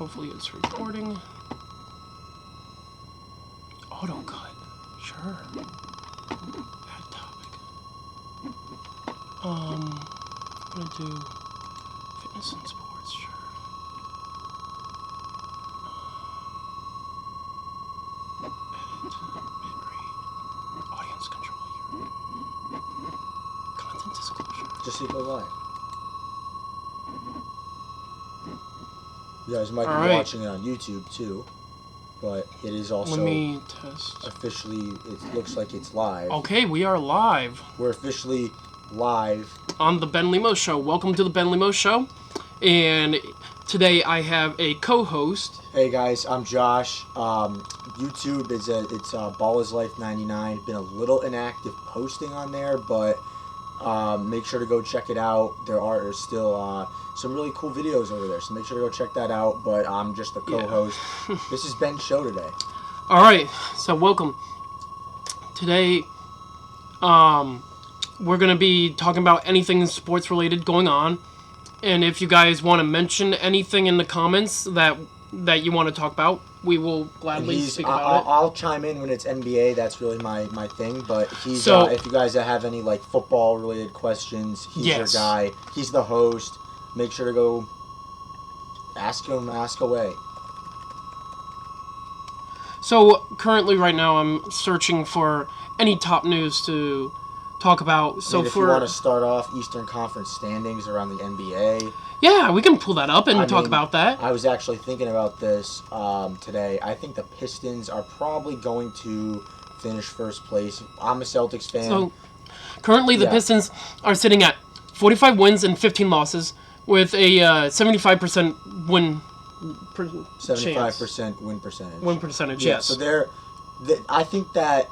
Hopefully it's recording. Auto cut. Sure. Bad topic. I'm gonna do fitness and sports, sure. Edit, bitrate, audience control here. Content disclosure. Just so you go live. You guys might All be right. watching it on YouTube too, but it is also Let me test. officially, it looks like it's live. Okay, we are live We're officially live. on the Ben Lemos Show. Welcome to the Ben Lemos Show. And today I have a co-host. Hey guys, I'm Josh. YouTube it's Ball is Life 99. Been a little inactive posting on there, but make sure to go check it out. There are still some really cool videos over there, so make sure to go check that out. But I'm just the co-host. Yeah. This is Ben's show today. All right, so welcome. Today, we're gonna be talking about anything sports related going on, and if you guys want to mention anything in the comments that you want to talk about, we will gladly speak about it. I'll chime in when it's NBA. That's really my thing. But he's So- if you guys have any like football related questions, he's Yes. your guy. He's the host. Make sure to go ask him. Ask away. So currently, right now, I'm searching for any top news to talk about. So if you want to start off Eastern Conference standings around the NBA. Yeah, we can pull that up and talk about that. I was actually thinking about this today. I think the Pistons are probably going to finish first place. I'm a Celtics fan. So currently, the Pistons are sitting at 45 wins and 15 losses with a 75% win. 75% win percentage. Win percentage, Yeah, yes. so I think that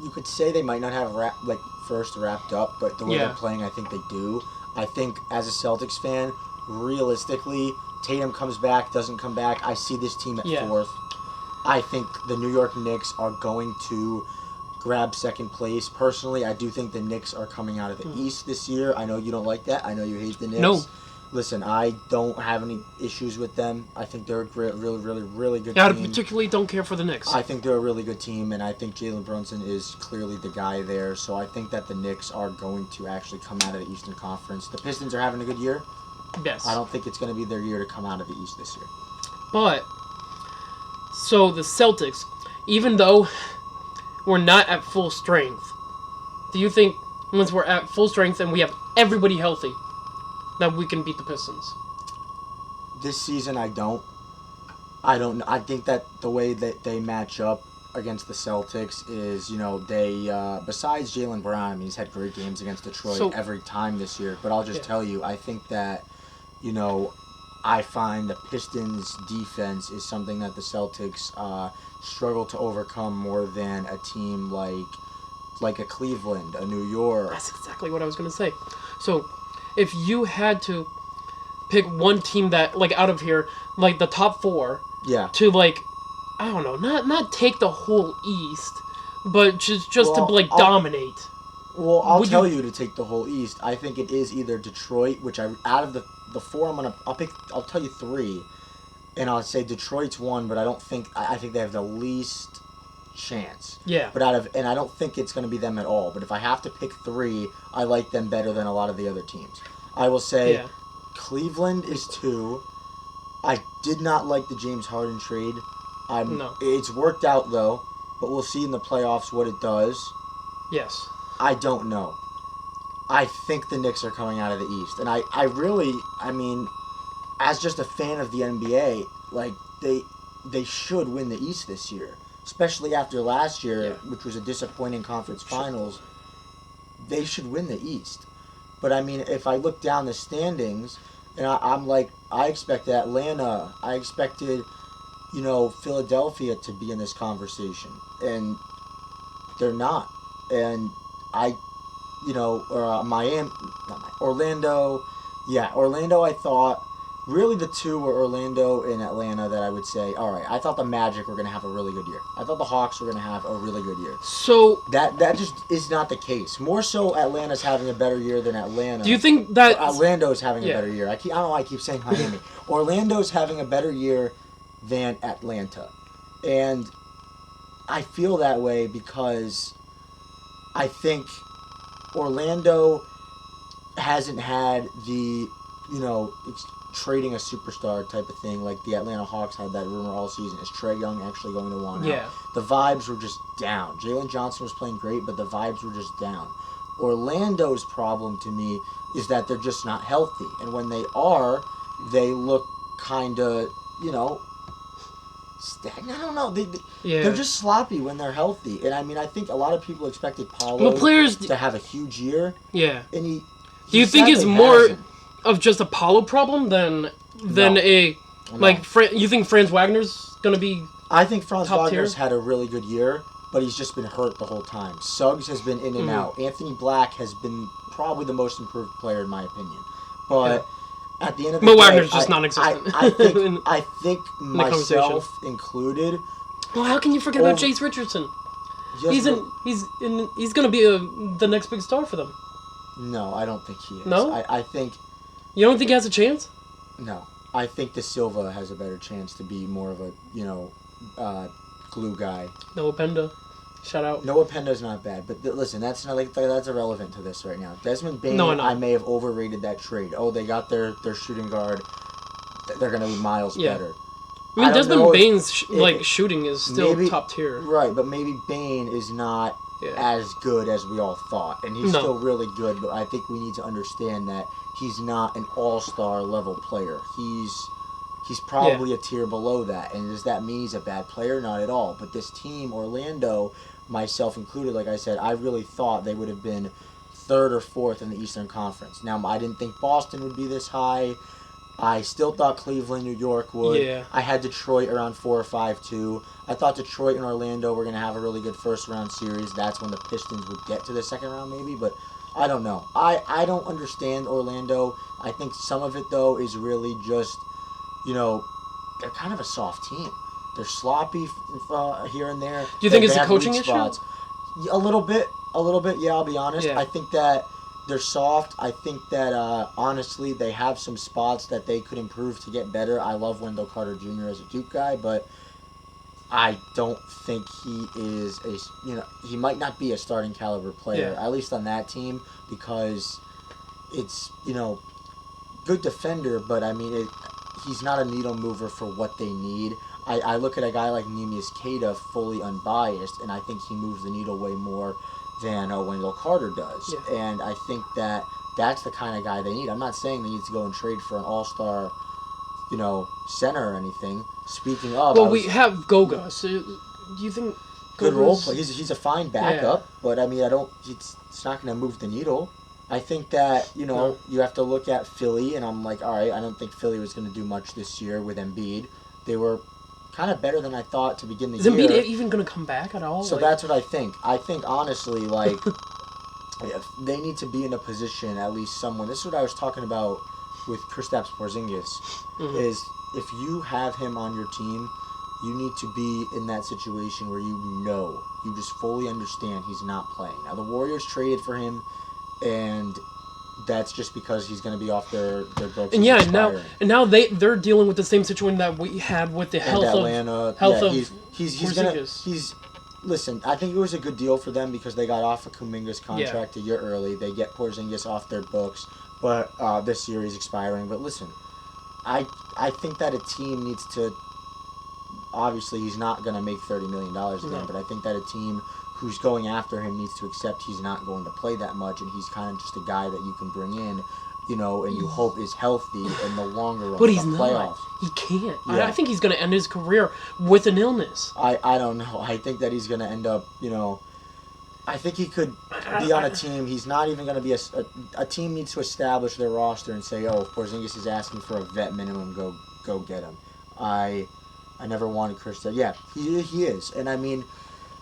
you could say they might not have first wrapped up, but the way they're playing, I think they do. I think as a Celtics fan, realistically, Tatum comes back, doesn't come back. I see this team at fourth. I think the New York Knicks are going to grab second place. Personally, I do think the Knicks are coming out of the East this year. I know you don't like that. I know you hate the Knicks. No. Listen, I don't have any issues with them. I think they're a great, really good team. I particularly don't care for the Knicks. I think they're a really good team, and I think Jalen Brunson is clearly the guy there. So I think that the Knicks are going to actually come out of the Eastern Conference. The Pistons are having a good year. Yes. I don't think it's going to be their year to come out of the East this year. But, so the Celtics, even though we're not at full strength, do you think once we're at full strength and we have everybody healthy, that we can beat the Pistons? This season, I don't know. I think that the way that they match up against the Celtics is, they, besides Jaylen Brown, I mean, he's had great games against Detroit every time this year. But I'll just tell you, I think that, I find the Pistons' defense is something that the Celtics struggle to overcome more than a team like a Cleveland, a New York. That's exactly what I was going to say. So, if you had to pick one team that, out of here, the top four, to, I don't know, not take the whole East, but just to dominate. Well, I'll tell you to take the whole East. I think it is either Detroit, which out of the four, I'll tell you three, and I'll say Detroit's one, but I think they have the least chance. Yeah. But I don't think it's going to be them at all. But if I have to pick three, I like them better than a lot of the other teams. I will say Cleveland is two. I did not like the James Harden trade. No. It's worked out though, but we'll see in the playoffs what it does. Yes. I don't know. I think the Knicks are coming out of the East. And I mean, as just a fan of the NBA, they should win the East this year. Especially after last year, which was a disappointing conference finals. They should win the East. But I mean, if I look down the standings, and I expected Atlanta, I expected, Philadelphia to be in this conversation. And they're not. And Miami, Orlando. Yeah, Orlando I thought really the two were Orlando and Atlanta that I would say, all right, I thought the Magic were going to have a really good year. I thought the Hawks were going to have a really good year. So that just is not the case. More so, Atlanta's having a better year than Atlanta. Do you think that Orlando's having a better year? I don't know why I keep saying Miami. Orlando's having a better year than Atlanta, and I feel that way because I think Orlando hasn't had the, it's trading a superstar type of thing like the Atlanta Hawks had that rumor all season. Is Trae Young actually going to want out? The vibes were just down. Jalen Johnson was playing great, but the vibes were just down. Orlando's problem to me is that they're just not healthy. And when they are, they look kind of, stagnant. I don't know. They're just sloppy when they're healthy. And I mean, I think a lot of people expected Paulo to have a huge year. Yeah. And do you think it's more of just a Paulo problem than you think Franz Wagner's going to be I think Franz Wagner's had a really good year, but he's just been hurt the whole time. Suggs has been in and out. Anthony Black has been probably the most improved player in my opinion. But at the end of the day, Wagner's just non-existent. I think myself included. Well, how can you forget about Jace Richardson? He's going to be the next big star for them. No, I don't think he is. No? I think... You don't think he has a chance? No. I think De Silva has a better chance to be more of a, glue guy. Noah Penda. Shout out. Noah Penda's not bad, but listen, that's irrelevant to this right now. Desmond Bane, I may have overrated that trade. Oh, they got their shooting guard. They're going to be miles better. I mean, Desmond Bane's shooting is still top tier. Right, but maybe Bane is not as good as we all thought. And he's still really good, but I think we need to understand that he's not an all-star level player. He's probably a tier below that. And does that mean he's a bad player? Not at all. But this team, Orlando, myself included, like I said, I really thought they would have been third or fourth in the Eastern Conference. Now, I didn't think Boston would be this high. I still thought Cleveland, New York would. Yeah. I had Detroit around 4 or 5 too. I thought Detroit and Orlando were going to have a really good first-round series. That's when the Pistons would get to the second round maybe, but I don't know. I don't understand Orlando. I think some of it, though, is really just, they're kind of a soft team. They're sloppy here and there. Do you think it's a coaching issue? A little bit, yeah, I'll be honest. Yeah. I think that they're soft. I think that, honestly, they have some spots that they could improve to get better. I love Wendell Carter Jr. as a Duke guy, but I don't think he is he might not be a starting caliber player, at least on that team, because it's, good defender, but I mean, he's not a needle mover for what they need. I look at a guy like Neemias Queta, fully unbiased, and I think he moves the needle way more than Wendell Carter does. Yeah. And I think that that's the kind of guy they need. I'm not saying they need to go and trade for an all-star, center or anything. Speaking of... Well, we have Goga, so do you think... Good role play. He's a fine backup, but I mean, it's not going to move the needle. I think that, you have to look at Philly, and I'm like, all right, I don't think Philly was going to do much this year with Embiid. They were kind of better than I thought to begin the year. Is Embiid even going to come back at all? So that's what I think. I think, honestly, they need to be in a position, at least someone. This is what I was talking about with Kristaps Porzingis, is if you have him on your team, you need to be in that situation where you just fully understand he's not playing. Now, the Warriors traded for him, and that's just because he's going to be off their books. And now they're dealing with the same situation that we had with the health of Listen, I think it was a good deal for them because they got off of Kuminga's contract a year early. They get Porzingis off their books, but this year he's expiring. But listen, I think that a team needs to. Obviously, he's not going to make $30 million again, but I think that a team who's going after him needs to accept he's not going to play that much, and he's kind of just a guy that you can bring in, and you hope is healthy in the longer run. But he's not. He can't. Yeah. I think he's going to end his career with an illness. I don't know. I think that he's going to end up, I think he could be on a team. He's not even going to be a team needs to establish their roster and say, oh, if Porzingis is asking for a vet minimum, go get him. I never wanted Chris to. Yeah, he is. And I mean,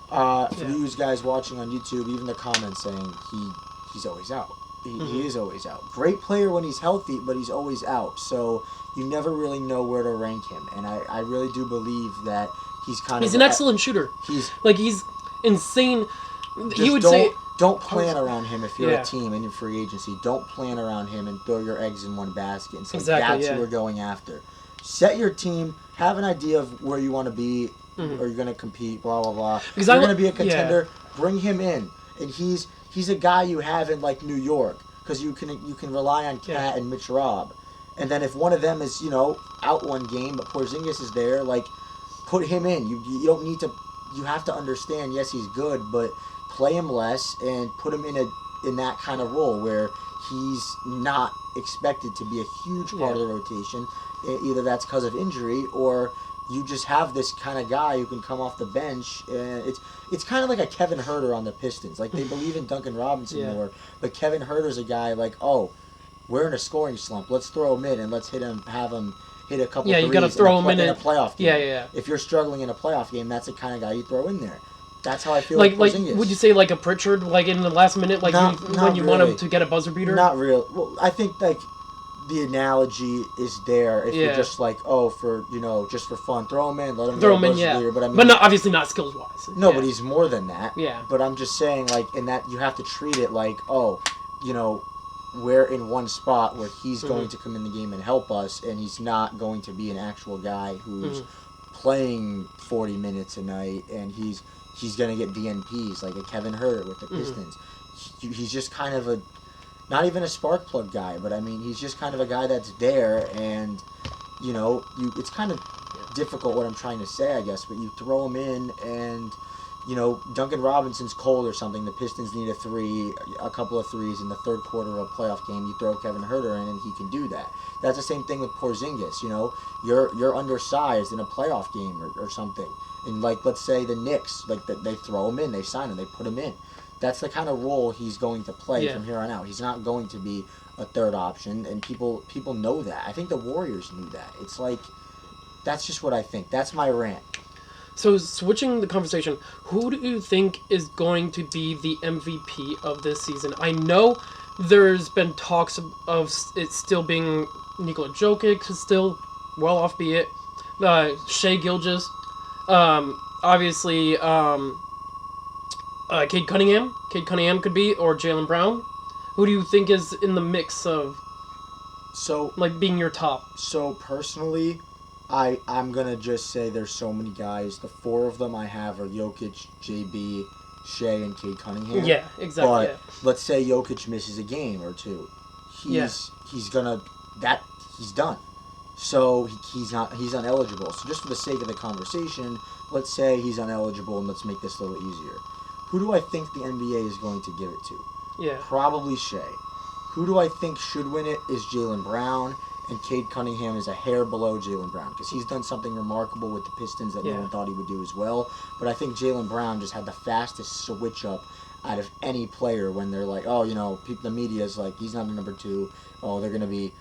for you guys watching on YouTube, even the comments saying he's always out. He is always out. Great player when he's healthy, but he's always out. So you never really know where to rank him. And I really do believe that he's He's an excellent shooter. He's insane. He would say... Don't plan around him if you're a team and you're free agency. Don't plan around him and throw your eggs in one basket and say that's who we're going after. Set your team. Have an idea of where you want to be. Or you're going to compete, blah, blah, blah. Because you're going to be a contender. Bring him in. And he's a guy you have in, like, New York. Because you can rely on Cat and Mitch Robb. And then if one of them is, out one game, but Porzingis is there, like, put him in. You don't need to... You have to understand, yes, he's good, but... play him less and put him in that kind of role where he's not expected to be a huge part of the rotation. Either that's because of injury or you just have this kind of guy who can come off the bench. And it's kind of like a Kevin Huerter on the Pistons. Like, they believe in Duncan Robinson more, but Kevin Huerter's a guy like, oh, we're in a scoring slump. Let's throw him in and let's have him hit a couple threes you gotta throw him in a playoff game. Yeah. If you're struggling in a playoff game, that's the kind of guy you throw in there. That's how I feel like Porzingis. Would you say like a Pritchard, like in the last minute, like when you want him to get a buzzer beater? Not real. Well, I think like the analogy is there. If you're just like, for just for fun, throw him in, let him throw him in, beater. But I mean, not obviously not skills wise. No, but he's more than that. Yeah. But I'm just saying, like, in that you have to treat it like, we're in one spot where he's going to come in the game and help us, and he's not going to be an actual guy who's playing 40 minutes a night, and he's going to get DNPs like a Kevin Huerter with the Pistons. He's just kind of not even a spark plug guy, but I mean, he's just kind of a guy that's there, and, it's kind of difficult what I'm trying to say, I guess, but you throw him in, and, Duncan Robinson's cold or something, the Pistons need a couple of threes in the third quarter of a playoff game, you throw Kevin Huerter in, and he can do that. That's the same thing with Porzingis, you're undersized in a playoff game or something. And, like, let's say the Knicks, like, they throw him in, they sign him, they put him in. That's the kind of role he's going to play from here on out. He's not going to be a third option, and people know that. I think the Warriors knew that. It's like, that's just what I think. That's my rant. So, switching the conversation, who do you think is going to be the MVP of this season? I know there's been talks of it still being Nikola Jokic, is still well off, be it Shai Gilgeous. Obviously, Cade Cunningham. Cade Cunningham could be, or Jaylen Brown. Who do you think is in the mix of, being your top? So, personally, I'm going to just say there's so many guys. The four of them I have are Jokic, JB, Shai, and Cade Cunningham. Yeah, exactly. But let's say Jokic misses a game or two. He's done. So he's ineligible. So just for the sake of the conversation, let's say he's ineligible, and let's make this a little easier. Who do I think the NBA is going to give it to? Yeah. Probably Shai. Who do I think should win it is Jaylen Brown, and Cade Cunningham is a hair below Jaylen Brown because he's done something remarkable with the Pistons that no one thought he would do as well. But I think Jaylen Brown just had the fastest switch up out of any player when they're like, the media is like, he's not a number two. Oh, they're gonna be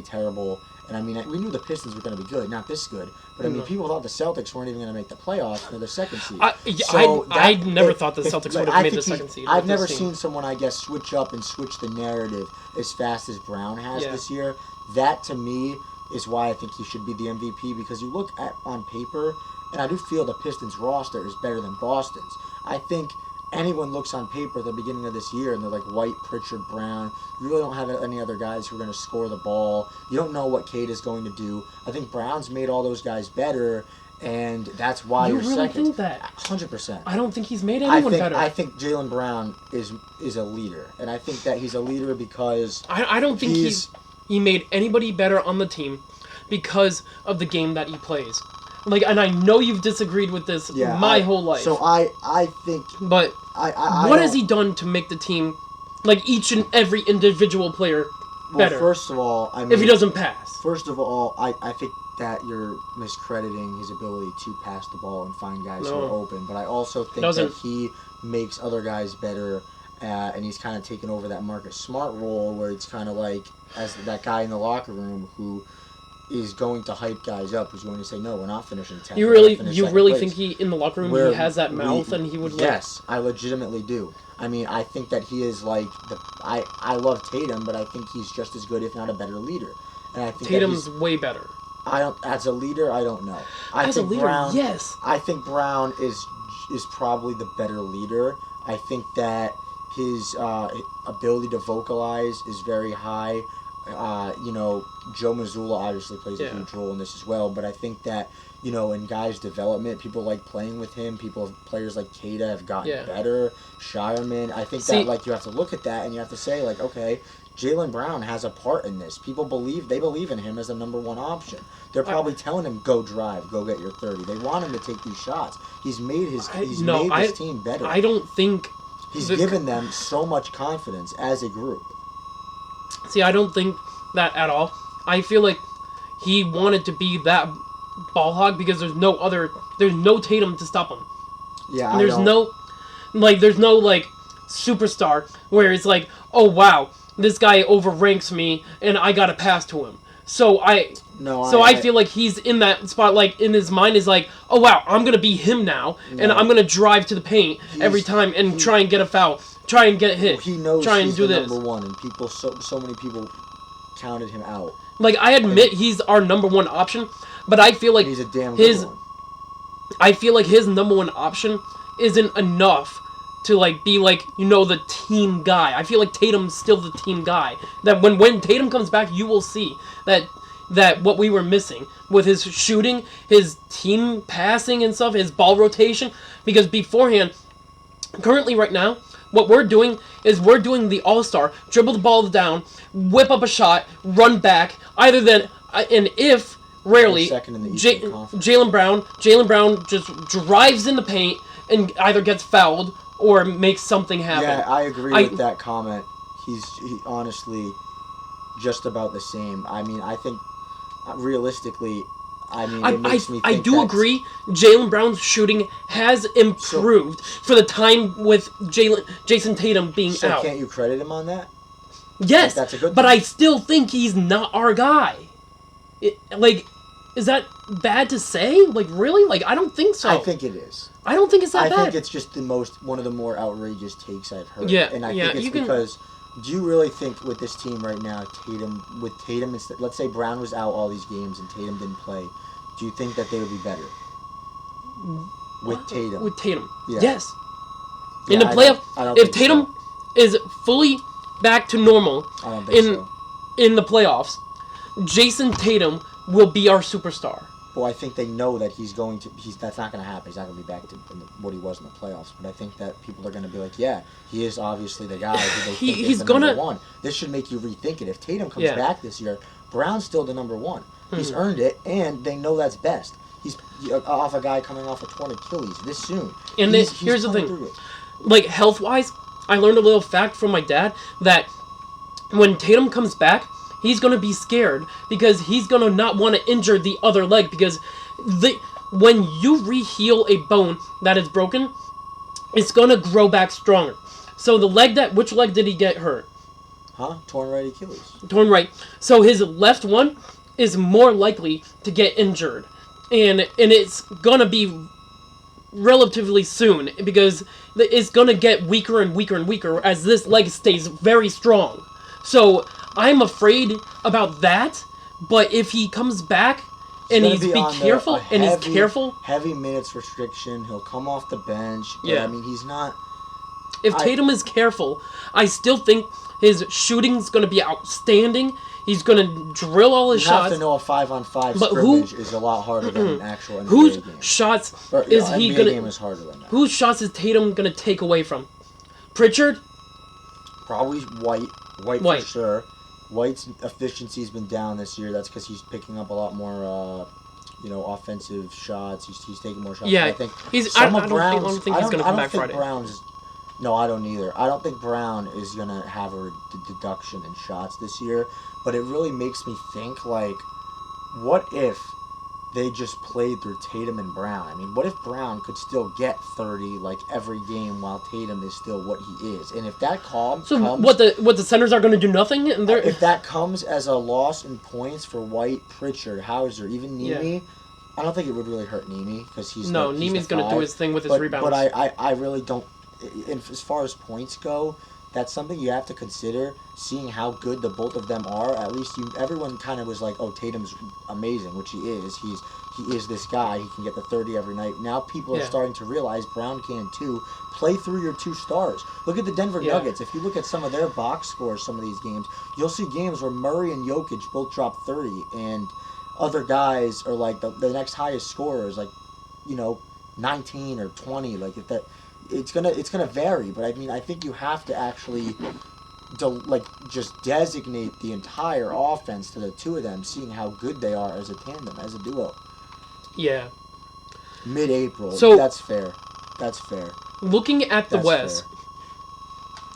terrible. And I mean, we knew the Pistons were going to be good, not this good. But I mean, people thought the Celtics weren't even going to make the playoffs. They're the second seed. I never thought the Celtics would have made the second seed. I've never seen someone, I guess, switch up and switch the narrative as fast as Brown has this year. That, to me, is why I think he should be the MVP, because you look at on paper, and I do feel the Pistons roster is better than Boston's. I think anyone looks on paper at the beginning of this year and they're like White, Pritchard, Brown. You really don't have any other guys who are going to score the ball. You don't know what Cade is going to do. I think Brown's made all those guys better, and that's why you're second. You really think that? 100%. I don't think he's made anyone better. I think Jaylen Brown is a leader, and I think that he's a leader because I don't think he made anybody better on the team because of the game that he plays. And I know you've disagreed with this my whole life. So I think... But what has he done to make the team, each and every individual player, better? Well, first of all, I mean... If he doesn't pass. First of all, I think that you're miscrediting his ability to pass the ball and find guys who are open. But I also think that he makes other guys better, and he's kind of taken over that Marcus Smart role where it's kind of like as that guy in the locker room who... is going to hype guys up, who's going to say, no, we're not finishing 10th. You really think he, in the locker room, he has that mouth and he would... Yes, I legitimately do. I mean, I think that he is like... I love Tatum, but I think he's just as good, if not a better leader. And I think Tatum's way better. As a leader, I don't know. As a leader, yes. I think Brown is probably the better leader. I think that his ability to vocalize is very high. Joe Mazzulla obviously plays a huge role in this as well, but I think that, in guys' development, people like playing with him. Players like Keita have gotten better. Shireman. I think that, you have to look at that and you have to say, okay, Jaylen Brown has a part in this. They believe in him as the number one option. They're probably telling him, go drive, go get your 30. They want him to take these shots. He's made his team better. I don't think... He's given them so much confidence as a group. See, I don't think that at all. I feel like he wanted to be that ball hog because there's no Tatum to stop him. Yeah, and there's no superstar where it's like, oh wow, this guy overranks me and I gotta pass to him. So I feel like he's in that spot, in his mind is like, oh wow, I'm gonna be him now, and I'm gonna drive to the paint every time and try and get a foul, try and get hit, he knows try and he's do the this. number one, and so many people counted him out. I admit he's our number one option, but I feel like he's a damn good one. I feel like his number one option isn't enough to be the team guy. I feel like Tatum's still the team guy. That when Tatum comes back, you will see that what we were missing with his shooting, his team passing and stuff, his ball rotation. Because beforehand, currently right now, what we're doing is we're doing the all-star, dribble the ball down, whip up a shot, run back. Rarely, Jaylen Brown just drives in the paint and either gets fouled or makes something happen. Yeah, I agree with that comment. He honestly just about the same. I mean, I think realistically, it makes me think I do agree Jaylen Brown's shooting has improved for the time with Jason Tatum being out. So can't you credit him on that? Yes, that's a good thing. But I still think he's not our guy. Is that bad to say? Really? I don't think so. I think it is. I don't think it's that bad. I think it's just one of the more outrageous takes I've heard. Yeah, and I think it's because, do you really think with this team right now, Tatum, let's say Brown was out all these games and Tatum didn't play, do you think that they would be better? With Tatum. With Tatum. Yeah. Yes. Yeah, in the playoff, if Tatum is fully back to normal in the playoffs, Jason Tatum will be our superstar. Well, I think they know that that's not going to happen. He's not going to be back to what he was in the playoffs. But I think that people are going to be like, yeah, he is obviously the guy who they think is the number one. This should make you rethink it. If Tatum comes back this year, Brown's still the number one. He's earned it, and they know that's best. He's off a guy coming off a torn Achilles this soon. And here's the thing. Health-wise, I learned a little fact from my dad that when Tatum comes back, he's going to be scared because he's going to not want to injure the other leg because when you re-heal a bone that is broken, it's going to grow back stronger. So which leg did he get hurt? Torn right Achilles. Torn right. So his left one is more likely to get injured. And it's going to be relatively soon because it's going to get weaker and weaker and weaker as this leg stays very strong. So I'm afraid about that, but if he comes back and he's careful, heavy minutes restriction, he'll come off the bench. But, I mean, he's not. If Tatum is careful, I still think his shooting's going to be outstanding. He's going to drill all his shots. You have to know a 5-on-5 scrimmage is a lot harder than an actual NBA whose game. Shots is he going to? Game is harder than that. Whose shots is Tatum going to take away from? Pritchard? Probably White for sure. White's efficiency's been down this year. That's because he's picking up a lot more, offensive shots. He's taking more shots. Yeah, I think I don't think he's going to come back Friday. No, I don't either. I don't think Brown is going to have a deduction in shots this year. But it really makes me think, what if they just played through Tatum and Brown. I mean, what if Brown could still get 30 like every game while Tatum is still what he is? And if that comes, what the centers are going to do nothing? And if that comes as a loss in points for White, Pritchard, Hauser, even Nemi, I don't think it would really hurt Nemi because he's Nemi's going to do his thing with his rebounds. But I really don't. As far as points go, that's something you have to consider. Seeing how good the both of them are, at least everyone kind of was like, "Oh, Tatum's amazing," which he is. He is this guy. He can get the 30 every night. Now people are starting to realize Brown can too. Play through your 2 stars. Look at the Denver Nuggets. If you look at some of their box scores, some of these games, you'll see games where Murray and Jokic both drop 30, and other guys are like the next highest scorers, like 19 or 20. Like if that. It's gonna vary, but I mean, I think you have to actually just designate the entire offense to the 2 of them, seeing how good they are as a tandem, as a duo. Yeah. Mid-April, so that's fair. That's fair. Looking at the West,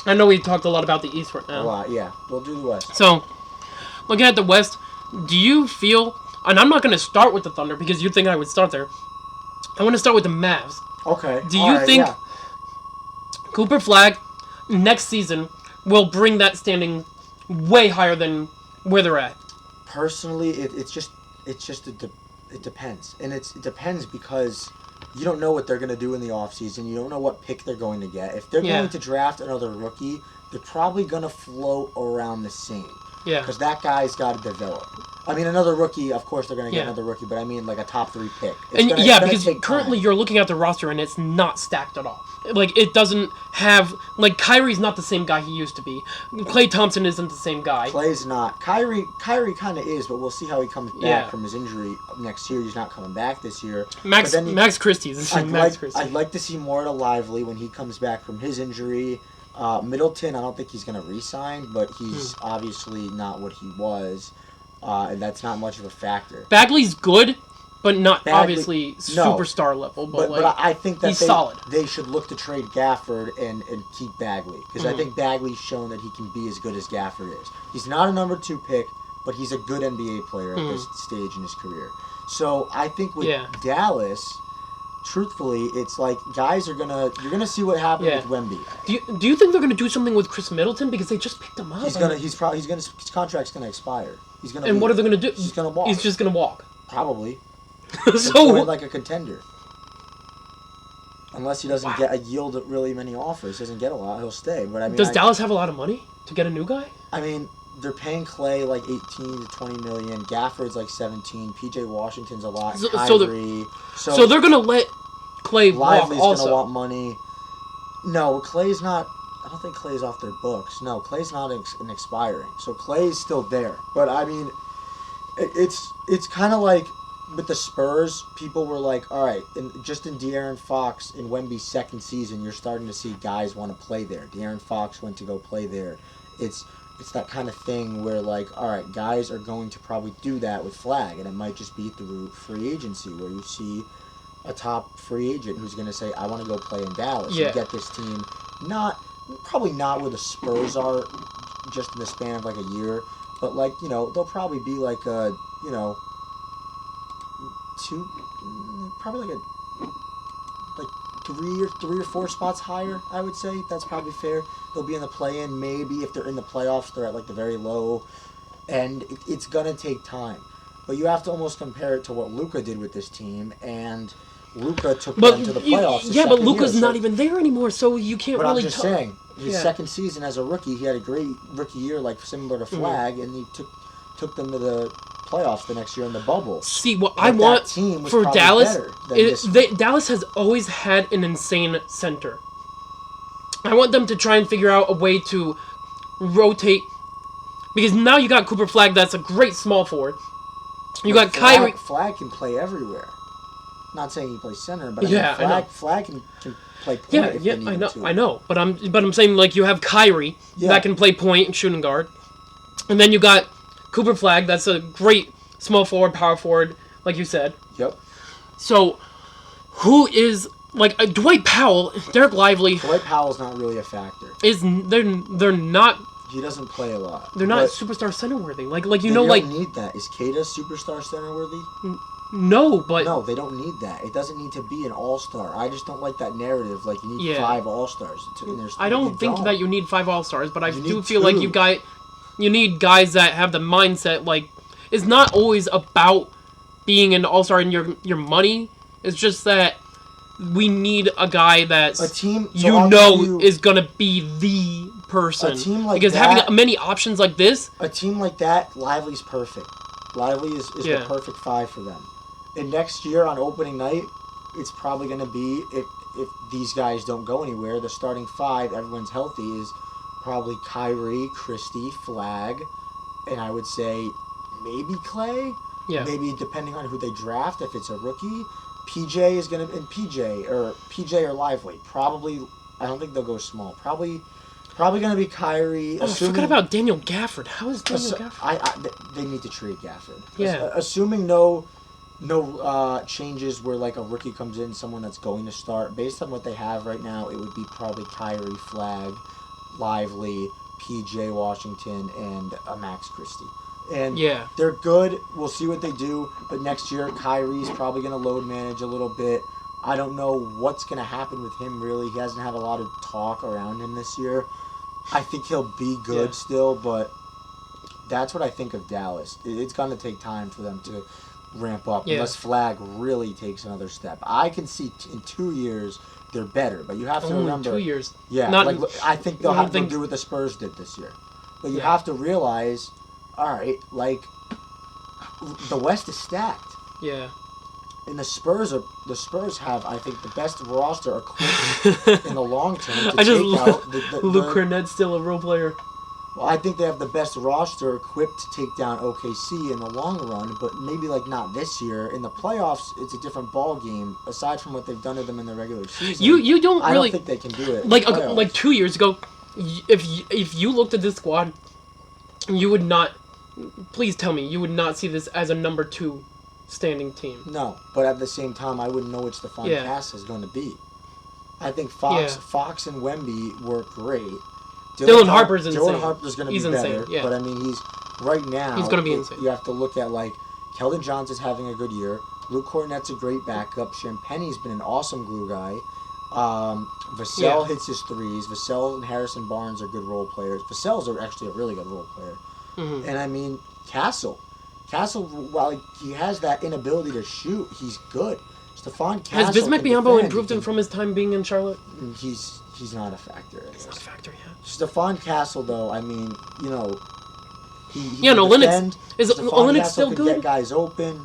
fair. I know we talked a lot about the East right now. A lot, yeah. We'll do the West. So, looking at the West, do you feel? And I'm not going to start with the Thunder because you think I would start there. I want to start with the Mavs. Okay. Do you think? Yeah. Cooper Flagg next season will bring that standing way higher than where they're at. Personally, it depends, and it depends because you don't know what they're going to do in the offseason. You don't know what pick they're going to get. If they're going to draft another rookie, they're probably going to float around the same. Yeah. Because that guy's got to develop. I mean, another rookie, of course they're going to get another rookie, but I mean like a top 3 pick. Because currently you're looking at the roster and it's not stacked at all. Like, it doesn't have... Like, Kyrie's not the same guy he used to be. Klay Thompson isn't the same guy. Klay's not. Kyrie kind of is, but we'll see how he comes back from his injury next year. He's not coming back this year. Max Christie's. I'd like to see more to Lively when he comes back from his injury. Middleton, I don't think he's going to re-sign, but he's obviously not what he was. And that's not much of a factor. Bagley's good, but not obviously superstar level. But I think that he's solid. They should look to trade Gafford and keep Bagley. Because I think Bagley's shown that he can be as good as Gafford is. He's not a number 2 pick, but he's a good NBA player at this stage in his career. So I think with Dallas, truthfully, it's like guys you're gonna see what happens with Wemby. Do you think they're gonna do something with Chris Middleton because they just picked him up? His contract's gonna expire. What are they gonna do? He's gonna walk. He's just gonna walk. Probably. So like a contender. Unless he doesn't get a yield at really many offers, doesn't get a lot, he'll stay. But I mean, does Dallas have a lot of money to get a new guy? I mean, they're paying Klay like 18 to 20 million. Gafford's like 17. PJ Washington's a lot. So they're gonna let Klay walk also. Lively's gonna want money. No, Klay's not. I don't think Klay's off their books. No, Klay's not an expiring. So Klay's still there. But I mean, it's kind of like with the Spurs, people were like, all right, just in De'Aaron Fox in Wemby's second season, you're starting to see guys want to play there. De'Aaron Fox went to go play there. It's that kind of thing where like, all right, guys are going to probably do that with Flagg, and it might just be through free agency where you see a top free agent who's going to say, I want to go play in Dallas and get this team probably not where the Spurs are just in the span of like a year, but like, they'll probably be like a, probably like three or 4 spots higher, I would say. That's probably fair. They'll be in the play-in. Maybe if they're in the playoffs, they're at like the very low end. It's gonna take time, but you have to almost compare it to what Luka did with this team, and Luka took them to the playoffs. But Luka's not even there anymore, so you can't really. But I'm just saying, his second season as a rookie, he had a great rookie year, like similar to Flagg, and he took them to the playoffs the next year in the bubble. See, what I want for Dallas is Dallas has always had an insane center. I want them to try and figure out a way to rotate, because now you got Cooper Flagg, that's a great small forward. You got Kyrie. Flagg can play everywhere. Not saying he plays center, but Flagg can play point. I know, but I'm saying like you have Kyrie that can play point and shooting guard, and then you got Cooper Flagg, that's a great small forward, power forward, like you said. Yep. So, who is like Dwight Powell, Derek Lively? Dwight Powell's not really a factor. They're not. He doesn't play a lot. They're not superstar center worthy. Like you don't need that. Is Kata superstar center worthy? No, but no, they don't need that. It doesn't need to be an all-star. I just don't like that narrative. Like you need 5 all-stars. I don't think that you need 5 all-stars, but I do feel like you need guys that have the mindset. Like it's not always about being an all-star and your money. It's just that we need a guy that's a team is gonna be the person. A team like because that, having many options like this, a team like that, Lively's perfect. Lively is the perfect 5 for them. And next year on opening night, it's probably going to be, if these guys don't go anywhere, the starting 5, everyone's healthy, is probably Kyrie, Christie, Flag, and I would say maybe Clay. Yeah. Maybe depending on who they draft, if it's a rookie. PJ is going to, and PJ or Lively. Probably, I don't think they'll go small. Probably going to be Kyrie. Oh, I forgot about Daniel Gafford. How is Daniel Gafford? They need to trade Gafford. Yeah. Assuming no changes where like a rookie comes in, someone that's going to start. Based on what they have right now, it would be probably Kyrie, Flag, Lively, PJ Washington, and Max Christie. And they're good. We'll see what they do. But next year, Kyrie's probably going to load manage a little bit. I don't know what's going to happen with him, really. He hasn't had a lot of talk around him this year. I think he'll be good still, but that's what I think of Dallas. It's going to take time for them to ramp up unless Flag really takes another step. I can see in 2 years they're better, but you have to remember 2 years. Yeah, I think they'll have to do what the Spurs did this year. But you have to realize, all right, like the West is stacked. Yeah. And the Spurs have, I think, the best roster equipped in the long term to Luke Cornett's still a role player. Well, I think they have the best roster equipped to take down OKC in the long run, but maybe like not this year. In the playoffs, it's a different ball game. Aside from what they've done to them in the regular season, you don't really. I don't think they can do it. Like 2 years ago, if you looked at this squad, you would not. Please tell me you would not see this as a number 2 standing team. No, but at the same time, I wouldn't know what Stephon Castle's going to be. I think Fox and Wemby work great. Dylan Harper's insane. Dylan Harper's going to be better, insane, but I mean, he's right now. He's going to be insane. You have to look at like Keldon Johnson's having a good year. Luke Cornett's a great backup. Champagne's been an awesome glue guy. Vassell hits his threes. Vassell and Harrison Barnes are good role players. Vassell's actually a really good role player. Mm-hmm. And I mean, Castle, while he has that inability to shoot, he's good. Stephon Castle. Has Bismack Biyombo improved him from his time being in Charlotte? He's not a factor. He's not a factor, yeah. Stephon Castle, though, I mean, you know, Olynyk still good? Get guys open.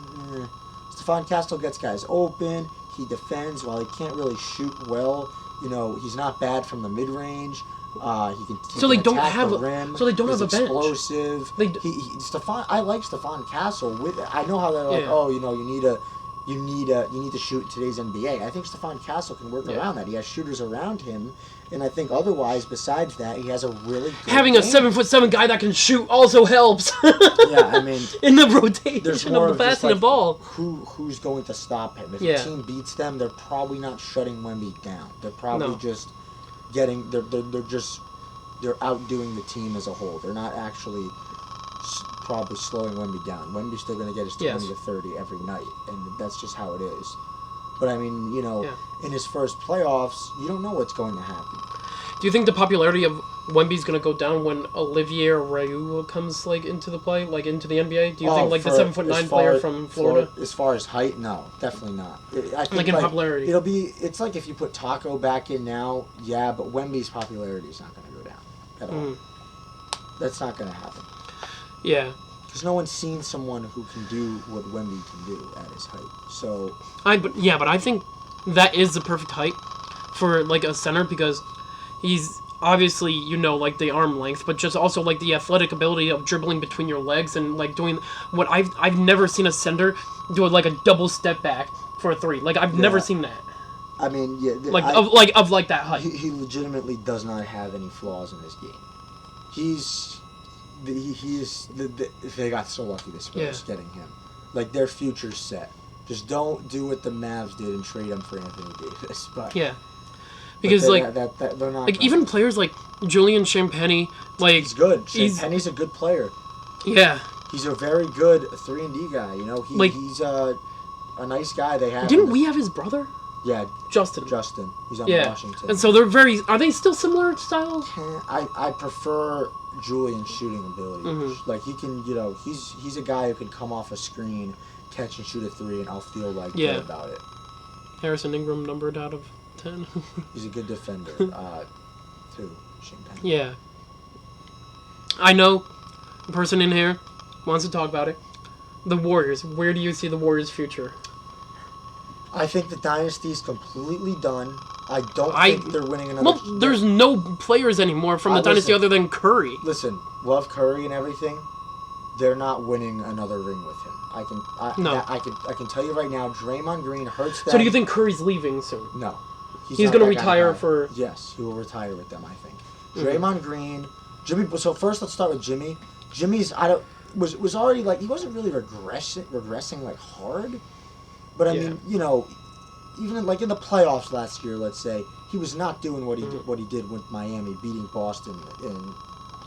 Stephon Castle gets guys open. He defends while he can't really shoot well. You know, he's not bad from the mid range. He can attack the rim. So they don't have a bench. Explosive. I like Stephon Castle. I know how they're like, you need to shoot in today's NBA. I think Stephon Castle can work around that. He has shooters around him, and I think otherwise, besides that, he has a really good having a 7'7" guy that can shoot also helps. Yeah, I mean, in the rotation of the passing the ball, who's going to stop him? If a team beats them, they're probably not shutting Wemby down. They're probably just getting they're outdoing the team as a whole. They're not actually probably slowing Wemby down. Wemby's still going to get his 20 to 30 every night, and that's just how it is. But I mean, in his first playoffs, you don't know what's going to happen. Do you think the popularity of Wemby's going to go down when Olivier Raul comes into the play, into the NBA? Do you think the 7'9" player from Florida? As far as height, no, definitely not. I think in popularity, it's like if you put Taco back in now, but Wemby's popularity is not going to go down at all. That's not going to happen. Yeah. Because no one's seen someone who can do what Wemby can do at his height. So. But I think that is the perfect height for a center because he's obviously the arm length, but just also the athletic ability of dribbling between your legs and doing what I've never seen a center do a double step back for a 3. I've never seen that. I mean, that height. He legitimately does not have any flaws in his game. They got so lucky this Spurs getting him. Their future's set. Just don't do what the Mavs did and trade him for Anthony Davis. But because they're not even players like Julian Champagnie, he's good. Champagnie's a good player. Yeah. He's a very good 3-and-D guy. He's a nice guy they have. Didn't we have his brother? Yeah, Justin. He's on Washington. And so are they still similar styles? I prefer Julian's shooting ability. Mm-hmm. Like he can, he's a guy who can come off a screen, catch and shoot a 3, and I'll feel like good about it. Harrison Ingram numbered out of 10. He's a good defender, too. Yeah. I know a person in here wants to talk about it. The Warriors. Where do you see the Warriors' future? I think the dynasty's completely done. I don't think they're winning another... Well, there's no players anymore from the dynasty other than Curry. Listen, love Curry and everything. They're not winning another ring with him. I can tell you right now, Draymond Green hurts them. So do you think Curry's leaving soon? No. He's going to retire for... Yes, he will retire with them, I think. Draymond Green... Jimmy... So first, let's start with Jimmy. Jimmy's... was already, like... He wasn't really regressing like, hard. But, I mean, even, like, in the playoffs last year, let's say, he was not doing what he did with Miami, beating Boston in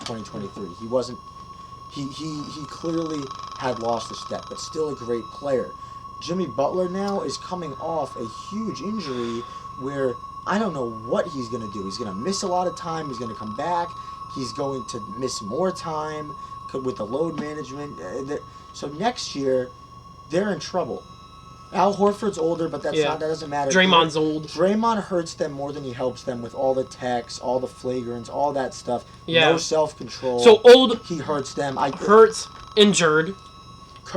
2023. He wasn't... He clearly had lost a step, but still a great player. Jimmy Butler now is coming off a huge injury where I don't know what he's going to do. He's going to miss a lot of time. He's going to come back. He's going to miss more time with the load management. So next year, they're in trouble. Al Horford's older, but that doesn't matter. Draymond's old. Draymond hurts them more than he helps them with all the techs, all the flagrants, all that stuff. Yeah. No self-control. So old. He hurts them. Hurts, injured.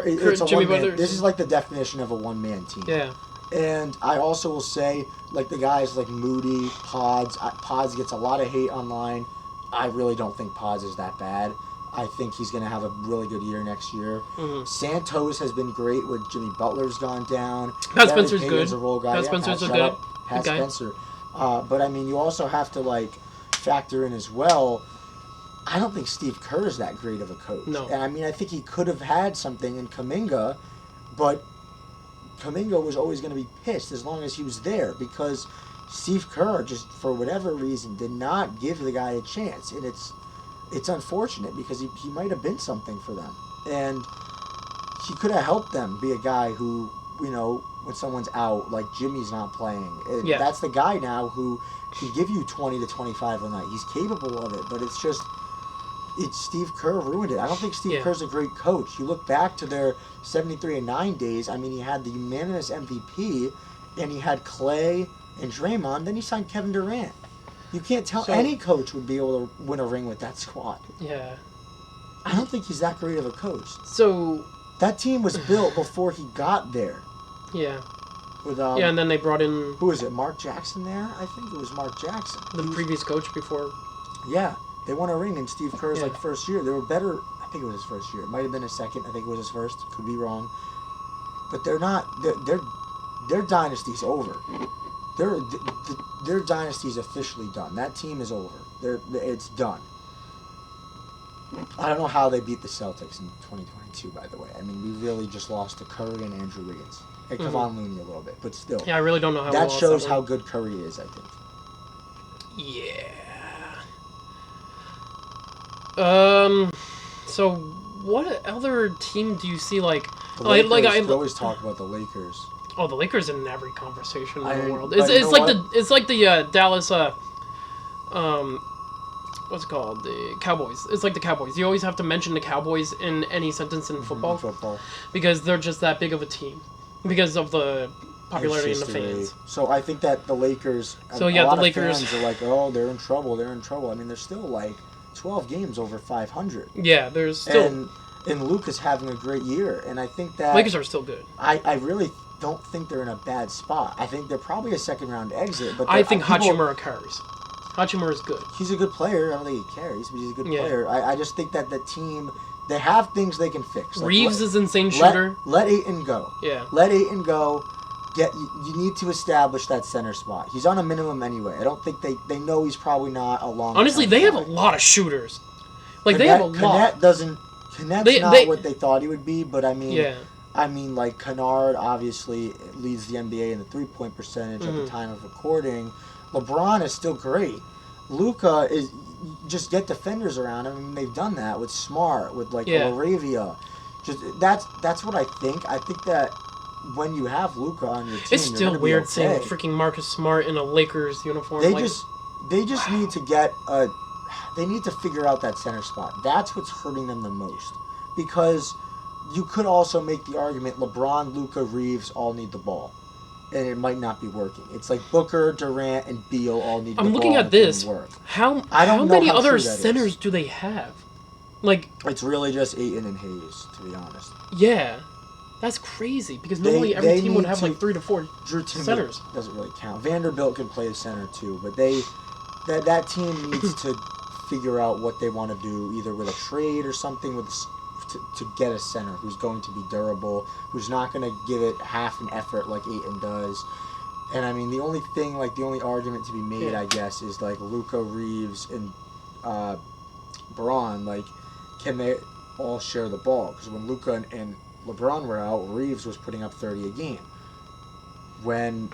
It's a one-man. This is like the definition of a one-man team. Yeah. And I also will say, like the guys like Moody, Pods. Pods gets a lot of hate online. I really don't think Pods is that bad. I think he's going to have a really good year next year. Mm-hmm. Santos has been great when Jimmy Butler's gone down. Pat Spencer's good. A role guy. Pat Spencer's a good Pat Spencer. But, I mean, you also have to, like, factor in as well, I don't think Steve Kerr is that great of a coach. No. And, I mean, I think he could have had something in Kuminga, but Kuminga was always going to be pissed as long as he was there because Steve Kerr, just for whatever reason, did not give the guy a chance. And it's unfortunate because he might have been something for them. And he could have helped them be a guy who, when someone's out, like Jimmy's not playing. That's the guy now who can give you 20 to 25 a night. He's capable of it, but it's Steve Kerr ruined it. I don't think Steve Kerr's a great coach. You look back to their 73-9 days, I mean, he had the unanimous MVP, and he had Clay and Draymond, then he signed Kevin Durant. You can't tell any coach would be able to win a ring with that squad. Yeah. I don't think he's that great of a coach. So... That team was built before he got there. Yeah. With, and then they brought in... Who was it, Mark Jackson there? I think it was Mark Jackson. The previous coach before... Yeah. They won a ring in Steve Kerr's first year. They were better... I think it was his first year. It might have been his second. I think it was his first. Could be wrong. But they're not... Their dynasty's over. Their dynasty's officially done. That team is over. It's done. I don't know how they beat the Celtics in 2022, by the way. I mean, we really just lost to Curry and Andrew Wiggins. And Kevon Looney a little bit, but still. Yeah, I really don't know how that shows how good Curry is, I think. Yeah. So, what other team do you see, like... I always talk about the Lakers. Oh, the Lakers in every conversation in the world. It's like the Dallas, what's it called? The Cowboys. It's like the Cowboys. You always have to mention the Cowboys in any sentence in football. Because they're just that big of a team. Because of the popularity in the fans. So I think that the Lakers... So yeah, the Lakers... fans are like, oh, they're in trouble. I mean, they're still like 12 games over 500. Yeah, there's still... And Luke is having a great year. And I think that... Lakers are still good. I really don't think they're in a bad spot. I think they're probably a second-round exit. But I think Hachimura carries. Hachimura is good. He's a good player. I don't think he carries, but he's a good player. I just think that the team, they have things they can fix. Like Reeves is insane shooter. Let Ayton go. Yeah. Let Ayton go. You need to establish that center spot. He's on a minimum anyway. I don't think they know he's probably not a long. Honestly, they have a lot of shooters. Like they have a lot. Kenneth's not what they thought he would be, but I mean. Yeah. I mean, like, Kennard obviously leads the NBA in the three-point percentage at the time of recording. LeBron is still great. Luka is... Just get defenders around him. I mean, they've done that with Smart, with, like, Laravia. Just that's what I think. I think that when you have Luka on your team, it's still weird seeing freaking Marcus Smart in a Lakers uniform. They just need to get they need to figure out that center spot. That's what's hurting them the most. Because you could also make the argument LeBron, Luka, Reeves all need the ball. And it might not be working. It's like Booker, Durant, and Beal all need the ball. I'm looking at this. How many other centers do they have? Like, it's really just Ayton and Hayes, to be honest. Yeah. That's crazy, because normally every team would have like 3 to 4 centers. Doesn't really count. Vanderbilt can play the center too, but that team needs to figure out what they want to do, either with a trade or something to get a center who's going to be durable, who's not going to give it half an effort like Ayton does. And I mean, the only argument to be made, I guess, is like Luka, Reeves, and Braun. Like, can they all share the ball? Because when Luka and LeBron were out, Reeves was putting up 30 a game. When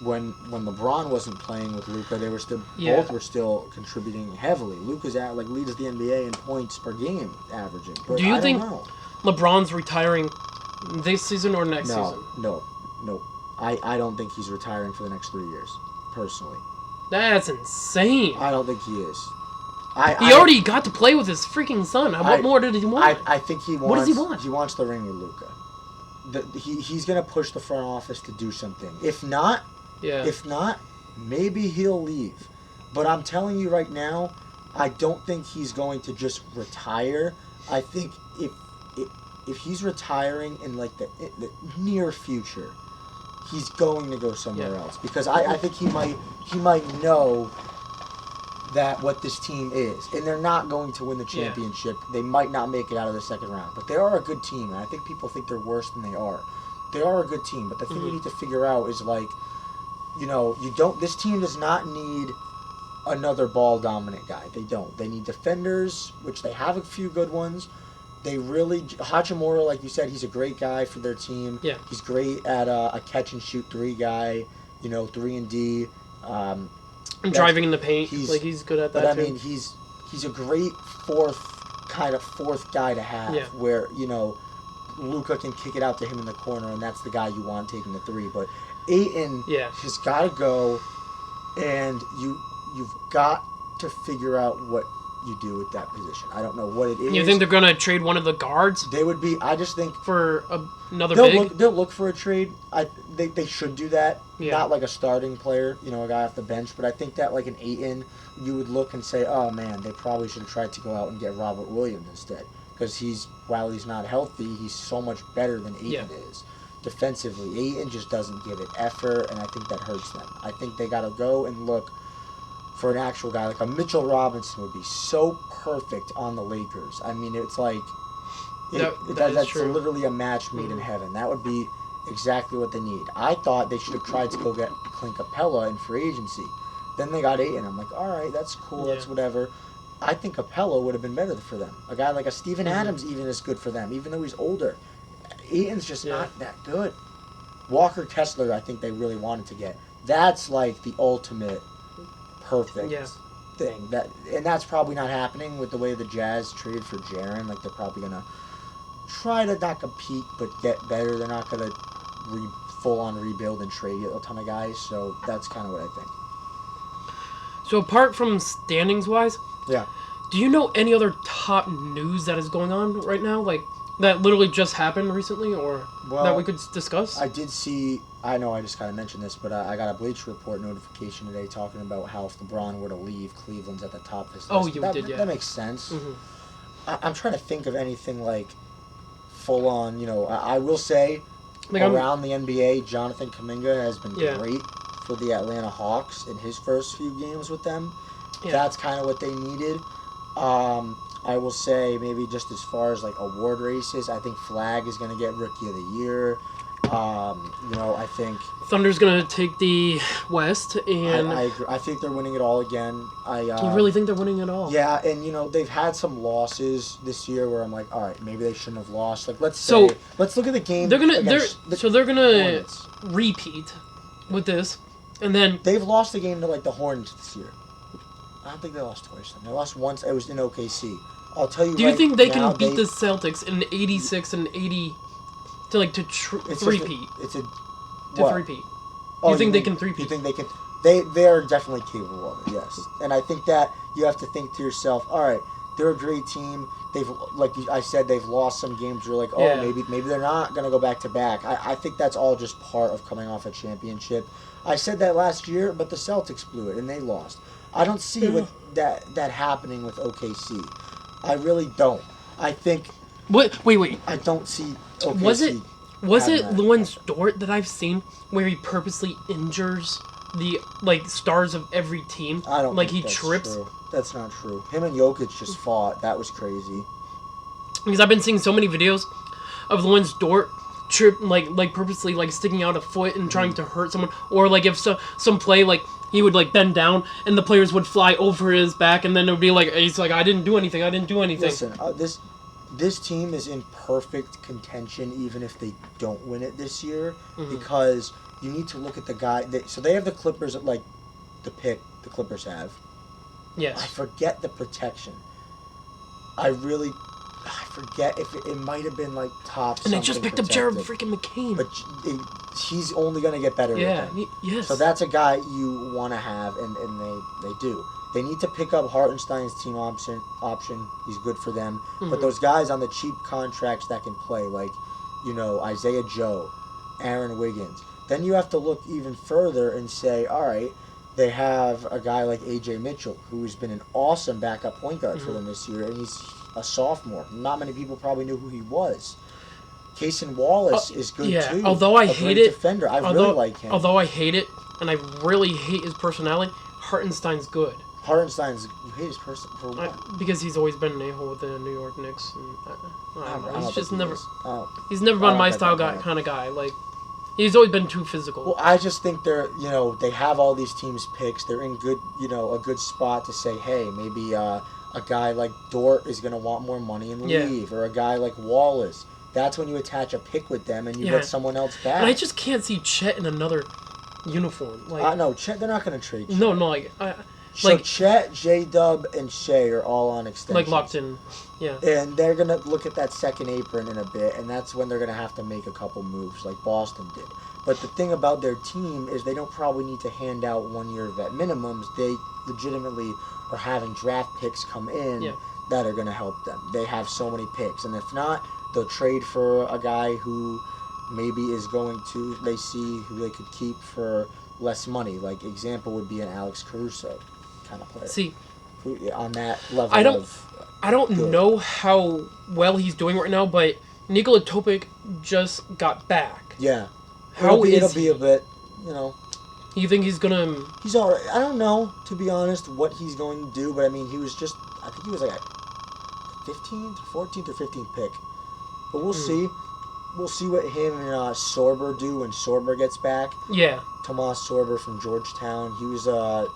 LeBron wasn't playing with Luka, they were still both were still contributing heavily. Luka's leads the NBA in points per game averaging. But do you think LeBron's retiring this season or next season? No. I don't think he's retiring for the next 3 years, personally. That's insane. I don't think he is. He already got to play with his freaking son. What more did he want? I think he wants. What does he want? He wants the ring with Luka. He's gonna push the front office to do something. If not, maybe he'll leave. But I'm telling you right now, I don't think he's going to just retire. I think if he's retiring in like the near future, he's going to go somewhere else, because I think he might know that what this team is, and they're not going to win the championship. They might not make it out of the second round, but they are a good team, and I think people think they're worse than they are. They are a good team, but the thing we need to figure out is, like, this team does not need another ball dominant guy. They don't. They need defenders, which they have a few good ones. Hachimura, like you said, he's a great guy for their team. Yeah. He's great at a catch and shoot 3 guy, 3 and D. Driving in the paint, he's good at that. But I mean, he's a great fourth guy to have, where Luka can kick it out to him in the corner, and that's the guy you want taking the 3. But Ayton has got to go, and you've got to figure out what you do with that position. I don't know what it is. You think they're gonna trade one of the guards? They would be. I just think for another big. They'll look for a trade. They should do that. Yeah. Not like a starting player, a guy off the bench, but I think that like an Ayton, you would look and say, oh man, they probably should have tried to go out and get Robert Williams instead, because while he's not healthy, he's so much better than Ayton is defensively. Ayton just doesn't give it effort, and I think that hurts them. I think they got to go and look for an actual guy. Like a Mitchell Robinson would be so perfect on the Lakers. I mean, it's like that's literally a match made in heaven. That would be exactly what they need. I thought they should have tried to go get Clint Capella in free agency. Then they got Ayton. I'm like, all right, that's cool. That's whatever. I think Capella would have been better for them. A guy like a Steven Adams even is good for them, even though he's older. Ayton's just not that good. Walker Kessler, I think they really wanted to get. That's like the ultimate perfect thing. And that's probably not happening with the way the Jazz traded for Jaren. Like, they're probably going to try to not compete but get better. They're not going to full-on rebuild and trade a ton of guys. So that's kind of what I think. So apart from standings-wise, do you know any other top news that is going on right now? Like, that literally just happened recently, or that we could discuss? I did see, I know I just kind of mentioned this, but I got a Bleacher Report notification today talking about how if LeBron were to leave, Cleveland's at the top of his list. That makes sense. Mm-hmm. I'm trying to think of anything like full-on, I will say, around the NBA, Jonathan Kuminga has been great for the Atlanta Hawks in his first few games with them. Yeah. That's kind of what they needed. I will say maybe just as far as like award races, I think Flag is going to get Rookie of the Year. I think Thunder's going to take the West, and I agree. I think they're winning it all again. You really think they're winning it all? Yeah, and they've had some losses this year where I'm like, all right, maybe they shouldn't have lost. Like let's look at the game. They're gonna repeat with this, and then they've lost the game to like the Hornets this year. I don't think they lost twice. They lost once. It was in OKC. I'll tell you. Do you think they can beat the Celtics in 86 and to three-peat. It's a to three-peat. You think they can three-peat? You think they can? They are definitely capable of it. Yes, and I think that you have to think to yourself, all right, they're a great team. They've, like I said, they've lost some games. You're like, oh, maybe they're not gonna go back to back. I think that's all just part of coming off a championship. I said that last year, but the Celtics blew it and they lost. I don't see that happening with OKC. I really don't. I think. Wait. I don't see OKC. Was it Lewis Dort that I've seen where he purposely injures the stars of every team? I don't think he that's trips. True. That's not true. Him and Jokic just fought. That was crazy. Because I've been seeing so many videos of Lewis Dort trip purposely sticking out a foot and trying to hurt someone, or if some play he would bend down and the players would fly over his back, and then it would be he's I didn't do anything. Listen, this team is in perfect contention even if they don't win it this year, because you need to look at the guy. So they have the Clippers at the pick the Clippers have. Yes. I forget the protection. I forget if it might have been top. And they just picked up Jared freaking McCain. But he's only gonna get better. Yeah. Yes. So that's a guy you want to have, and they do. They need to pick up Hartenstein's team option. He's good for them. But those guys on the cheap contracts that can play, Isaiah Joe, Aaron Wiggins. Then you have to look even further and say, all right, they have a guy like A.J. Mitchell, who's been an awesome backup point guard for them this year, and he's a sophomore. Not many people probably knew who he was. Cason Wallace is good too. Although I hate it, defender. I really like him. Although I hate it, and I really hate his personality, Hartenstein's good. You hate his person for what? Because he's always been an a-hole with the New York Knicks. And he's just never. He's never been been my style kind of guy. He's always been too physical. Well, I just think they have all these teams picks. They're in a good spot to say, hey, maybe a guy like Dort is going to want more money and leave, or a guy like Wallace. That's when you attach a pick with them and you get someone else back. And I just can't see Chet in another uniform. No, Chet. They're not going to trade Chet. No, Chet, J-Dub, and Shea are all on extensions. Locked in, yeah. And they're going to look at that second apron in a bit, and that's when they're going to have to make a couple moves like Boston did. But the thing about their team is they don't probably need to hand out 1 year vet minimums. They legitimately are having draft picks come in that are going to help them. They have so many picks, and if not, they'll trade for a guy who maybe is going to, they see who they could keep for less money. Example would be an Alex Caruso kind of player. See, on that level. I don't know how well he's doing right now, but Nikola Topic just got back. Yeah. It'll be a bit, You think he's gonna? He's all right. I don't know, to be honest, what he's going to do, but I mean, I think he was a 15th, 14th, or 15th pick. But we'll see. We'll see what him and Sorber do when Sorber gets back. Yeah. Tomas Sorber from Georgetown. He was a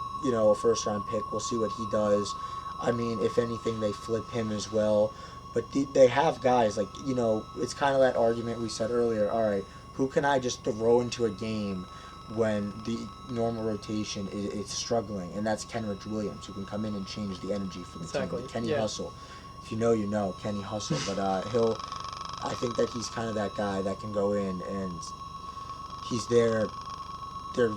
first-round pick. We'll see what he does. I mean, if anything, they flip him as well. But they have guys, it's kind of that argument we said earlier. All right, who can I just throw into a game when the normal rotation is struggling? And that's Kenrich Williams, who can come in and change the energy for the team. Kenny Hustle. If you know, Kenny Hustle. But I think that he's kind of that guy that can go in and he's their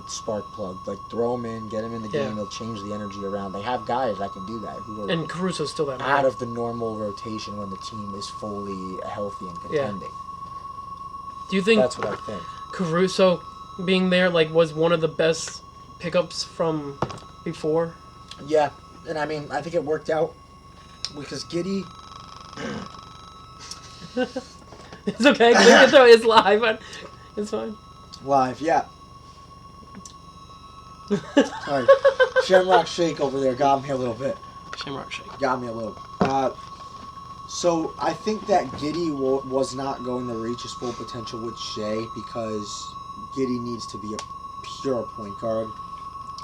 spark plug. Throw him in, get him in the game, he'll change the energy around. They have guys that can do that. And Caruso's still that out of the normal rotation when the team is fully healthy and contending. Do you think that's what I think? Caruso being there was one of the best pickups from before? Yeah, and I mean I think it worked out because Giddey. It's okay. It's live. It's fine. Live, yeah. Sorry. Shamrock Shake over there got me a little bit. Shamrock Shake. Got me a little. So I think that Giddey was not going to reach his full potential with Shea because Giddey needs to be a pure point guard.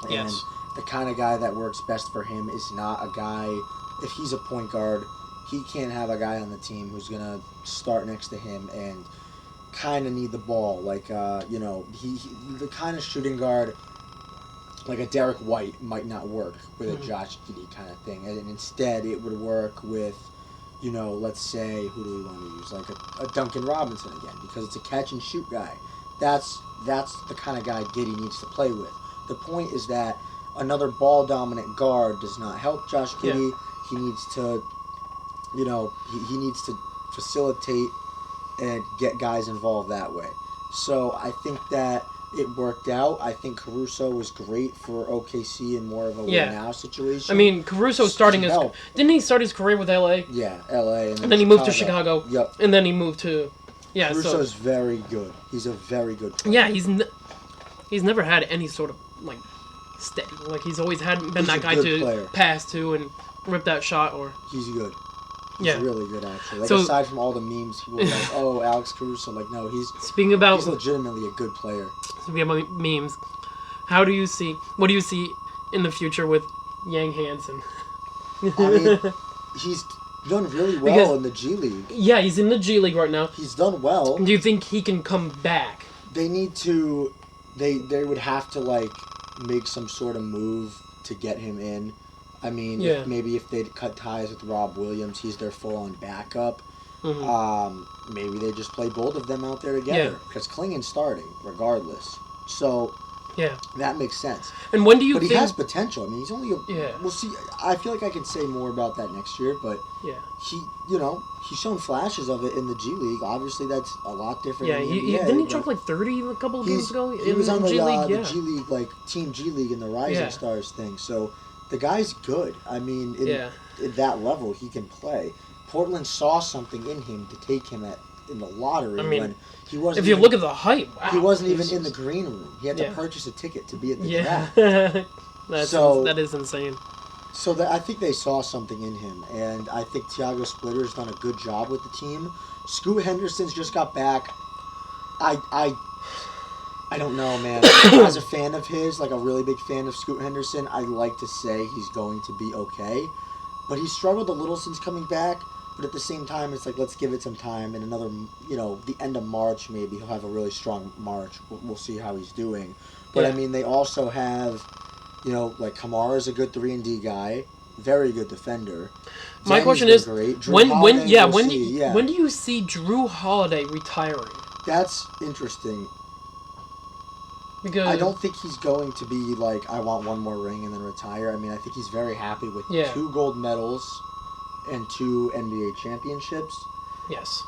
And the kind of guy that works best for him is not a guy, if he's a point guard, he can't have a guy on the team who's going to start next to him and kind of need the ball. He the kind of shooting guard, like a Derek White, might not work with a Josh Giddey kind of thing. And instead, it would work with, let's say, who do we want to use? Like a Duncan Robinson again, because it's a catch and shoot guy. That's the kind of guy Giddey needs to play with. The point is that another ball dominant guard does not help Josh Giddey. Yeah. He needs to, he needs to facilitate and get guys involved that way. So I think that it worked out. I think Caruso was great for OKC in more of a win now situation. I mean, Caruso starting his... Didn't he start his career with LA? Yeah, LA. And then he moved to Chicago. Yep. And then he moved to... Yeah, Caruso's very good. He's a very good player. Yeah, he's never had any sort of, like, steady. Like, he's always been that guy to pass to and rip that shot or... He's good. He's really good, actually. Like, aside from all the memes, people are like, oh, Alex Caruso. Like, no, he's legitimately a good player. Speaking about memes, what do you see in the future with Yang Hansen? I mean, he's done really well in the G League. Yeah, he's in the G League right now. He's done well. Do you think he can come back? They need to... They would have to, like, make some sort of move to get him in. I mean, if they'd cut ties with Rob Williams, he's their full-on backup. Mm-hmm. Maybe they just play both of them out there together. Because Klingen's starting, regardless. So, that makes sense. And when do you think... But he has potential. I mean, he's only... We'll see. I feel like I can say more about that next year, but... Yeah. He's shown flashes of it in the G League. Obviously, that's a lot different in the NBA. Didn't he drop like 30 a couple of games ago? He was on the G League, like, Team G League in the Rising Stars thing. So... The guy's good. I mean, at that level, he can play. Portland saw something in him to take him in the lottery. I mean, when he wasn't. If you look at the hype, he wasn't even in the green room. He had to purchase a ticket to be at the draft. That is insane. So I think they saw something in him, and I think Thiago Splitter's done a good job with the team. Scoot Henderson's just got back. I don't know, man. As a fan of his, like a really big fan of Scoot Henderson, I like to say he's going to be okay. But he struggled a little since coming back. But at the same time, it's like, let's give it some time. And another, the end of March, maybe he'll have a really strong March. We'll see how he's doing. But, I mean, they also have, like Kamara's a good 3-and-D guy. Very good defender. My question is, when do you see Drew Holiday retiring? That's interesting. Because I don't think he's going to be like, I want one more ring and then retire. I mean, I think he's very happy with 2 gold medals and 2 NBA championships. Yes.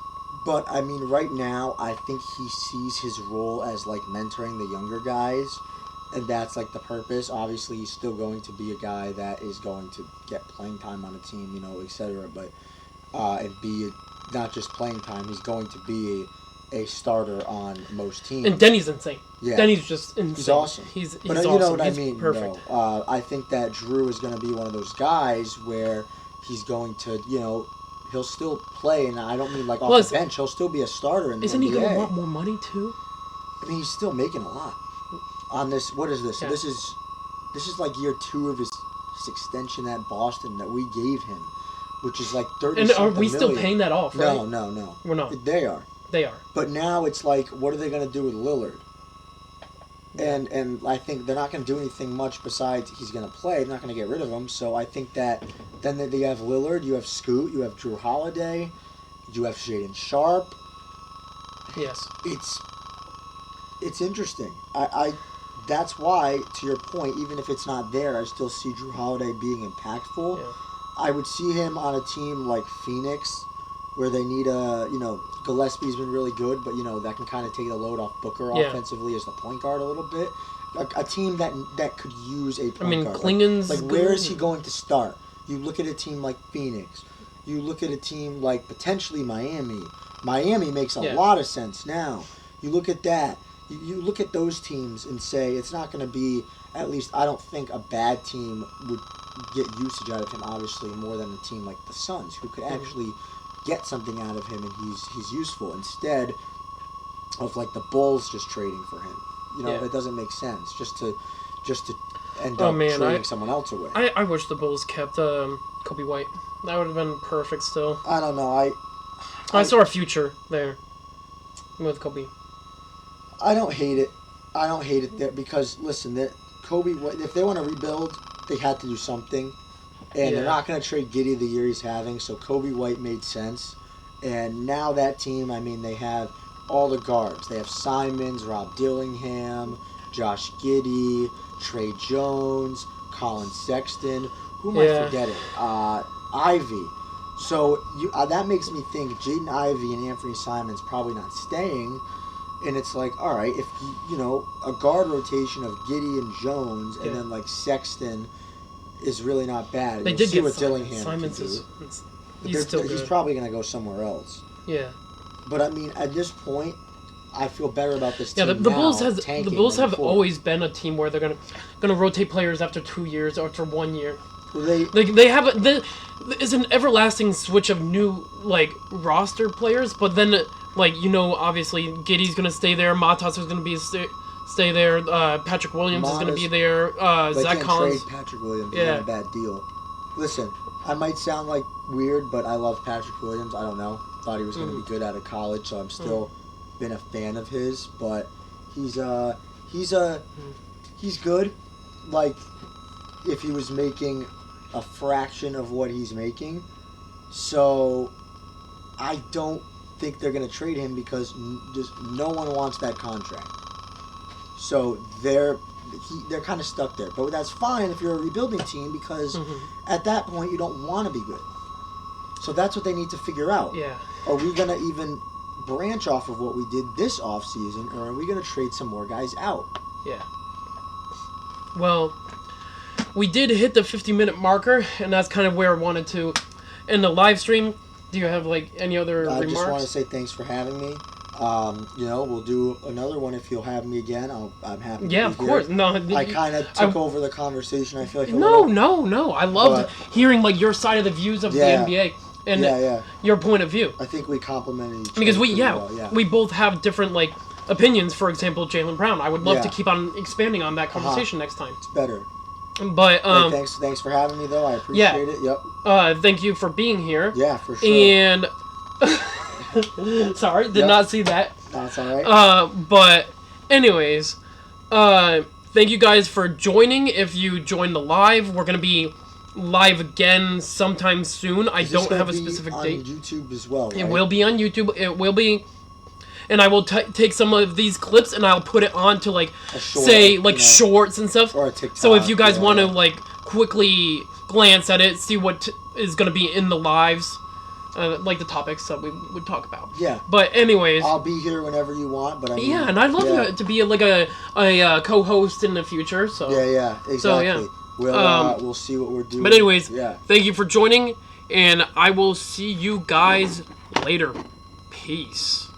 But, I mean, right now, I think he sees his role as, like, mentoring the younger guys. And that's, like, the purpose. Obviously, he's still going to be a guy that is going to get playing time on a team, et cetera. But, and be not just playing time, he's going to be a starter on most teams. And Denny's insane. Yeah. Denny's just insane. He's awesome. He's but awesome. You know what he's I mean? Perfect. No. I think that Drew is going to be one of those guys where he's going to, he'll still play, and I don't mean like off the bench. He'll still be a starter in the NBA. Isn't he going to want more money too? I mean, he's still making a lot on this. What is this? Yeah. This is like year 2 of his extension at Boston that we gave him, which is like 30. And are we still paying that off? Right? No. We're not. They are. They are. But now it's like, what are they going to do with Lillard? And I think they're not going to do anything much besides he's going to play. They're not going to get rid of him. So I think that then they have Lillard, you have Scoot, you have Drew Holiday, you have Shaedon Sharp. Yes. It's interesting. I that's why, to your point, even if it's not there, I still see Drew Holiday being impactful. Yeah. I would see him on a team like Phoenix, where they need Gillespie's been really good, but that can kind of take the load off Booker offensively as the point guard a little bit. A team that could use a point guard. Klingen's like where is he going to start? You look at a team like Phoenix. You look at a team like potentially Miami. Miami makes a lot of sense now. You look at that. You look at those teams and say it's not going to be, at least I don't think a bad team would get usage out of him, obviously, more than a team like the Suns, who could actually get something out of him, and he's useful instead of like the Bulls just trading for him. That doesn't make sense. Just to end up trading someone else away. I wish the Bulls kept Kobe White. That would have been perfect. Still, I don't know. I saw a future there with Kobe. I don't hate it. I don't hate it there because listen, that Kobe. If they want to rebuild, they had to do something. And they're not going to trade Giddey the year he's having, so Kobe White made sense. And now that team, I mean, they have all the guards. They have Simons, Rob Dillingham, Josh Giddey, Trey Jones, Colin Sexton. Who am I forgetting? Ivy. So that makes me think Jaden Ivey and Anthony Simons probably not staying. And it's like, all right, if, a guard rotation of Giddey and Jones and then, like, Sexton is really not bad. They did get what Dillingham Simons is. He's probably going to go somewhere else. Yeah. But, I mean, at this point, I feel better about this team. Yeah, the Bulls have always been a team where they're gonna rotate players after 2 years or after 1 year. They have it's an everlasting switch of new roster players, but then obviously Giddey's gonna stay there, Matas is gonna stay there, Patrick Williams is gonna be there, Zach Collins. Trade Patrick Williams. Yeah, not a bad deal. Listen, I might sound weird, but I love Patrick Williams. I don't know. Thought he was gonna be good out of college, so I'm still been a fan of his. But he's good. Like, if he was making a fraction of what he's making. So I don't think they're going to trade him because just no one wants that contract. So they're kind of stuck there. But that's fine if you're a rebuilding team because at that point you don't want to be good. So that's what they need to figure out. Yeah. Are we going to even branch off of what we did this offseason, or are we going to trade some more guys out? Yeah. Well, we did hit the 50-minute marker, and that's kind of where I wanted to end the live stream. Do you have any other remarks? I just want to say thanks for having me. We'll do another one if you'll have me again. I'm happy. Yeah, of course. No, I kind of took over the conversation. I feel like no. I loved hearing your side of the views of the NBA and your point of view. I think we complemented each other because we both have different opinions. For example, Jaylen Brown. I would love to keep on expanding on that conversation next time. It's better. But thanks for having me though. I appreciate it. Yep. Thank you for being here. Yeah, for sure. And sorry, did not see that. That's all right. But anyways, thank you guys for joining. If you joined the live, we're gonna be live again sometime soon. I don't have a specific date. On YouTube as well. Right? It will be on YouTube. It will be. And I will take some of these clips and I'll put it on to shorts and stuff. Or a TikTok. So if you guys want to quickly glance at it, see what is going to be in the lives, the topics that we would talk about. Yeah. But anyways, I'll be here whenever you want. But and I'd love to be a co-host in the future. So yeah, exactly. So yeah, we'll see what we're doing. But anyways, thank you for joining, and I will see you guys later. Peace.